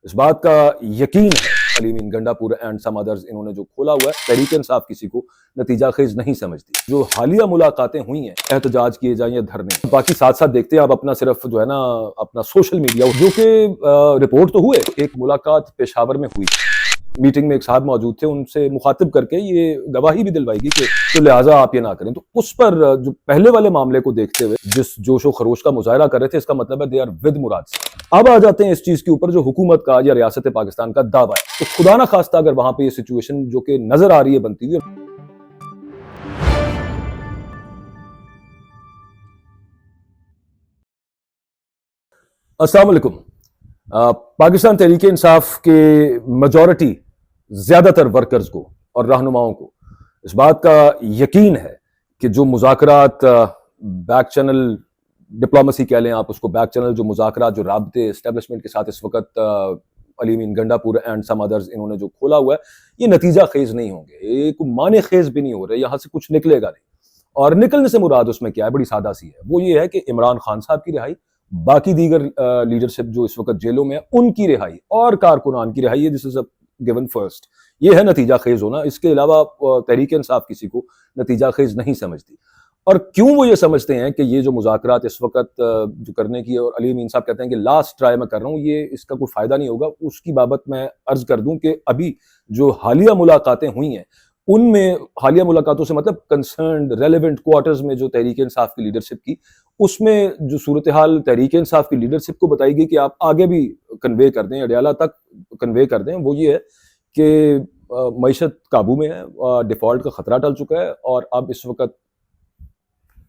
اس بات کا یقین ہے علیمین گنڈاپور اینڈ سم ادرز انہوں نے جو کھولا ہوا ہے، تحریک انصاف کسی کو نتیجہ خیز نہیں سمجھتی۔ جو حالیہ ملاقاتیں ہوئی ہیں، احتجاج کیے جائیں یا دھرنے، باقی ساتھ ساتھ دیکھتے ہیں آپ اپنا صرف جو ہے نا اپنا سوشل میڈیا، جو کہ رپورٹ تو ہوئے، ایک ملاقات پشاور میں ہوئی، میٹنگ میں ایک صاحب موجود تھے، ان سے مخاطب کر کے یہ گواہی بھی دلوائی گی کہ تو لہٰذا آپ یہ نہ کریں۔ تو اس پر جو پہلے والے معاملے کو دیکھتے ہوئے جس جوش و خروش کا مظاہرہ کر رہے تھے، اس کا مطلب ہے دے آر ود مراد سے۔ اب آ جاتے ہیں اس چیز کے اوپر جو حکومت کا یا ریاست پاکستان کا دعویٰ ہے، تو خدا نہ خواستہ اگر وہاں پہ یہ سچویشن جو کہ نظر آ رہی ہے بنتی ہوئی۔ السلام علیکم۔ پاکستان تحریک انصاف کے میجورٹی زیادہ تر ورکرز کو اور رہنماؤں کو اس بات کا یقین ہے کہ جو مذاکرات بیک چینل ڈپلومیسی کہہ لیں آپ اس کو، بیک چینل جو مذاکرات، جو رابطے اسٹیبلشمنٹ کے ساتھ اس وقت علیمین گنڈاپور اینڈ سم ادرز انہوں نے جو کھولا ہوا ہے، یہ نتیجہ خیز نہیں ہوں گے، یہ کوئی معنی خیز بھی نہیں ہو رہے، یہاں سے کچھ نکلے گا نہیں۔ اور نکلنے سے مراد اس میں کیا ہے؟ بڑی سادہ سی ہے، وہ یہ ہے کہ عمران خان صاحب کی رہائی، باقی دیگر لیڈرشپ جو اس وقت جیلوں میں ہے ان کی رہائی اور کارکنان کی رہائی ہے۔ دس از گیون فرسٹ، یہ ہے نتیجہ خیز ہونا۔ اس کے علاوہ تحریک انصاف کسی کو نتیجہ خیز نہیں سمجھتی۔ اور کیوں وہ یہ سمجھتے ہیں کہ یہ جو مذاکرات اس وقت جو کرنے کی، اور علی امین صاحب کہتے ہیں کہ لاسٹ ٹرائی میں کر رہا ہوں، یہ اس کا کوئی فائدہ نہیں ہوگا، اس کی بابت میں عرض کر دوں کہ ابھی جو حالیہ ملاقاتیں ہوئی ہیں، ان میں حالیہ ملاقاتوں سے مطلب کنسرنڈ ریلیونٹ کوارٹرز میں جو تحریک انصاف کی لیڈرشپ کی، اس میں جو صورتحال تحریک انصاف کی لیڈرشپ کو بتائی گئی کہ آپ آگے بھی کنوے کر دیں، اڈیالہ تک کنوے کر دیں، وہ یہ ہے کہ معیشت قابو میں ہے، ڈیفالٹ کا خطرہ ٹل چکا ہے، اور اب اس وقت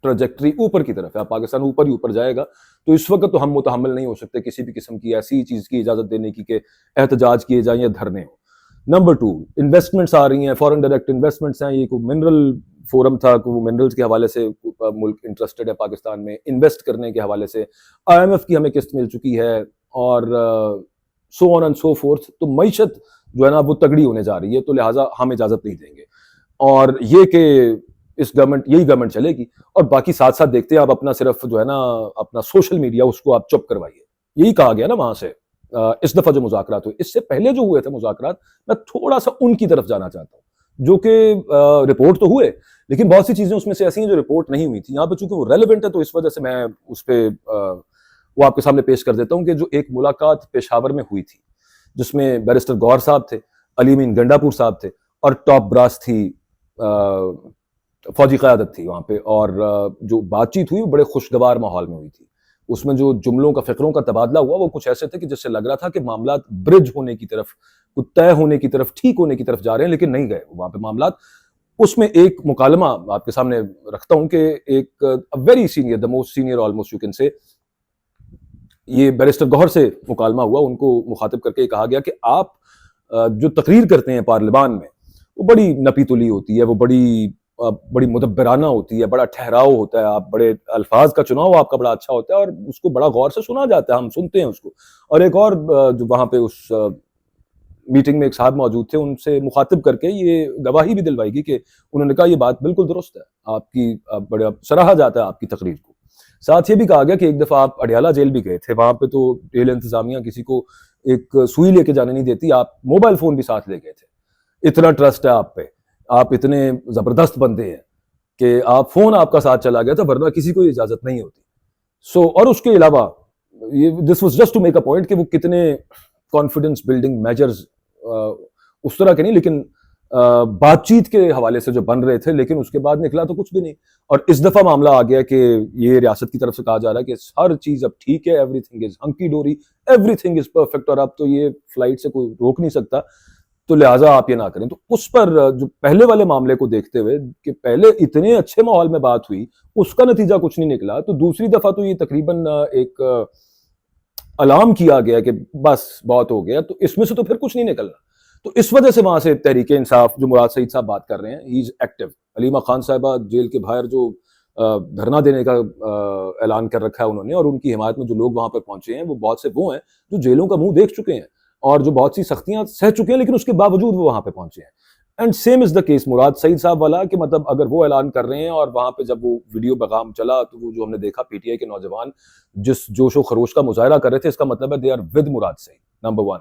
ٹریجیکٹری اوپر کی طرف ہے، پاکستان اوپر ہی اوپر جائے گا۔ تو اس وقت تو ہم متحمل نہیں ہو سکتے کسی بھی قسم کی ایسی چیز کی اجازت دینے کی کہ احتجاج کیے جائیں یا دھرنے ہوں۔ نمبر 2، انویسٹمنٹس آ رہی ہیں، فورن ڈائریکٹ انویسٹمنٹس ہیں، یہ کوئی منرل فورم تھا کہ وہ منرلز کے حوالے سے ملک انٹرسٹڈ ہے پاکستان میں انویسٹ کرنے کے حوالے سے، IMF کی ہمیں قسط مل چکی ہے، اور سو آن اینڈ سو فورتھ۔ تو معیشت جو ہے نا وہ تگڑی ہونے جا رہی ہے، تو لہٰذا ہم اجازت نہیں دیں گے، اور یہ کہ اس گورنمنٹ، یہی گورنمنٹ چلے گی۔ اور باقی ساتھ ساتھ دیکھتے ہیں آپ اپنا صرف جو ہے نا اپنا سوشل میڈیا، اس کو آپ چپ کروائیے، یہی کہا گیا نا وہاں سے۔ اس دفعہ جو مذاکرات ہوئے، اس سے پہلے جو ہوئے تھے مذاکرات، میں تھوڑا سا ان کی طرف جانا چاہتا ہوں، جو کہ رپورٹ تو ہوئے لیکن بہت سی چیزیں اس میں سے ایسی ہیں جو رپورٹ نہیں ہوئی تھی، یہاں پہ چونکہ وہ ریلیونٹ ہے تو اس وجہ سے میں اس پہ وہ آپ کے سامنے پیش کر دیتا ہوں کہ جو ایک ملاقات پشاور میں ہوئی تھی، جس میں بیرسٹر گور صاحب تھے، علیمین گنڈاپور صاحب تھے، اور ٹاپ براس تھی، فوجی قیادت تھی وہاں پہ، اور جو بات چیت ہوئی وہ بڑے خوشگوار ماحول میں ہوئی تھی۔ اس میں جو جملوں کا، فقروں کا تبادلہ ہوا، وہ کچھ ایسے تھے کہ جس سے لگ رہا تھا کہ معاملات برج ہونے کی طرف، طے ہونے کی طرف، ٹھیک ہونے کی طرف جا رہے ہیں، لیکن نہیں گئے وہاں پہ معاملات۔ اس میں ایک مکالمہ آپ کے سامنے رکھتا ہوں کہ ایک very senior, the most senior almost you can say, یہ بیرسٹر گوہر سے مکالمہ ہوا، ان کو مخاطب کر کے کہا گیا کہ آپ جو تقریر کرتے ہیں پارلیمان میں، وہ بڑی نپی تلی ہوتی ہے، وہ بڑی مدبرانہ ہوتی ہے، بڑا ٹھہراؤ ہوتا ہے، آپ بڑے الفاظ کا چناؤ آپ کا بڑا اچھا ہوتا ہے، اور اس کو بڑا غور سے سنا جاتا ہے، ہم سنتے ہیں اس کو۔ اور ایک اور جو وہاں پہ اس میٹنگ میں ایک صاحب موجود تھے، ان سے مخاطب کر کے یہ گواہی بھی دلوائی گی کہ انہوں نے کہا یہ بات بالکل درست ہے، آپ کی بڑا سراہا جاتا ہے آپ کی تقریر کو۔ ساتھ یہ بھی کہا گیا کہ ایک دفعہ آپ اڈیالہ جیل بھی گئے تھے، وہاں پہ تو جیل انتظامیہ کسی کو ایک سوئی لے کے جانے نہیں دیتی، آپ موبائل فون بھی ساتھ لے گئے تھے، اتنا ٹرسٹ ہے آپ پہ، آپ اتنے زبردست بندے ہیں کہ آپ فون آپ کا ساتھ چلا گیا تھا، ورنہ کسی کو اجازت نہیں ہوتی۔ اور اس کے علاوہ this was just to make a point کہ وہ کتنے کانفیڈنس بلڈنگ میجرز اس طرح کے نہیں، لیکن بات چیت کے حوالے سے جو بن رہے تھے، لیکن اس کے بعد نکلا تو کچھ بھی نہیں۔ اور اس دفعہ معاملہ آ گیا کہ یہ ریاست کی طرف سے کہا جا رہا ہے کہ ہر چیز اب ٹھیک ہے، everything is hunky dory, everything is perfect, اور اب تو یہ فلائٹ سے کوئی روک نہیں سکتا، تو لہٰذا آپ یہ نہ کریں۔ تو اس پر جو پہلے والے معاملے کو دیکھتے ہوئے کہ پہلے اتنے اچھے ماحول میں بات ہوئی، اس کا نتیجہ کچھ نہیں نکلا، تو دوسری دفعہ تو یہ تقریباً ایک الارم کیا گیا کہ بس بہت ہو گیا، تو اس میں سے تو پھر کچھ نہیں نکلنا۔ تو اس وجہ سے وہاں سے تحریک انصاف، جو مراد سعید صاحب بات کر رہے ہیں، ہی از ایکٹیو۔ علیمہ خان صاحبہ جیل کے باہر جو دھرنا دینے کا اعلان کر رکھا ہے انہوں نے، اور ان کی حمایت میں جو لوگ وہاں پر پہنچے ہیں، وہ بہت سے وہ ہیں جو جیلوں کا منہ دیکھ چکے ہیں اور جو بہت سی سختیاں سہ چکے ہیں، لیکن اس کے باوجود وہ وہاں پہ پہنچے ہیں۔ And same is the case Murad Saeed صاحب والا، کہ مطلب اگر وہ اعلان کر رہے ہیں اور وہاں پہ جب وہ ویڈیو پیغام چلا، تو وہ جو ہم نے دیکھا PTI کے نوجوان جس جوش و خروش کا مظاہرہ کر رہے تھے، اس کا مطلب ہے they are with Murad Saeed, number 1۔